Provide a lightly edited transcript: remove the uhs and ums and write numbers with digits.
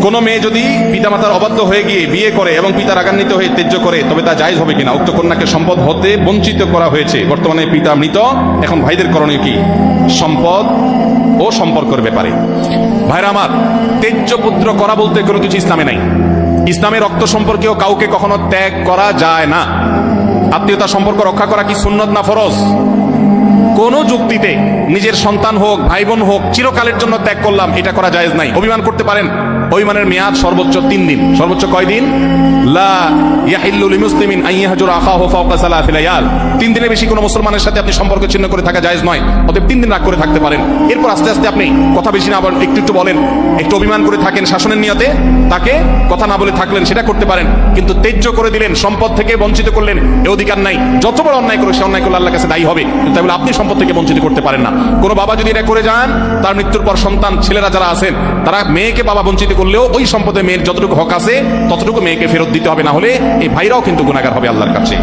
কোন মেয়ে যদি পিতামাতার অবাধ্য হয়ে গিয়ে বিয়ে করে এবং পিতা রাগান্বিত হয়ে ত্যায্য করে তবে তা জায়েজ হবে কিনা? উক্ত কন্যাকে সম্পদ হতে বঞ্চিত করা হয়েছে, বর্তমানে পিতা মৃত, এখন ভাইদের করণীয় কি সম্পদ ও সম্পর্কের ব্যাপারে? ভাইরা আমার, ত্যায্য পুত্র করা বলতে কোনো কিছু ইসলামে নাই। ইসলামে রক্ত সম্পর্কেও কাউকে কখনো ত্যাগ করা যায় না। আত্মীয়তা সম্পর্ক রক্ষা করা কি সুন্নত না ফরজ? কোন যুক্তিতে নিজের সন্তান হোক ভাই বোন হোক চিরকালের জন্য ত্যাগ করলাম এটা করা জায়েজ নাই। অভিমান করতে পারেন, অভিমানের মেয়াদ সর্বোচ্চ 3 দিন। সর্বোচ্চ কয় দিন? লা ইয়াহিল্লু লিমুসলিমিন আন ইয়াহজুরা আখাহু ফাওকা সালাসি লায়াল। 3 দিনের বেশি কোনো মুসলমানের সাথে আপনি সম্পর্ক ছিন্ন করে থাকা জায়েজ নয়। অতএব 3 দিন রাগ করে থাকতে পারেন। এরপর আস্তে আস্তে আপনি কথা বেশি না আবার একটু একটু বলেন, একটু অভিমান করে থাকেন শাসনের নিয়তে, তাকে কথা না বলে থাকলেন, সেটা করতে পারেন। কিন্তু ত্যায্য করে দিলেন, সম্পদ থেকে বঞ্চিত করলেন, এ অধিকার নাই। যত বড় অন্যায় করে সে অন্যায় করলে আল্লাহর কাছে দায়ী হবে, তাই বলে আপনি সম্পদ থেকে বঞ্চিত করতে পারেন না। কোনো বাবা যদি এটা করে যান, তার মৃত্যুর পর সন্তান ছেলেরা যারা আছেন তারা মেয়েকে বাবা বঞ্চিত করলেও ওই সম্পদে মেয়ের যতটুকু হক আছে ততটুকু মেয়েকে ফেরত দিতে হবে, না হলে এই ভাইরাও কিন্তু গুনাহগার হবে আল্লাহর কাছে।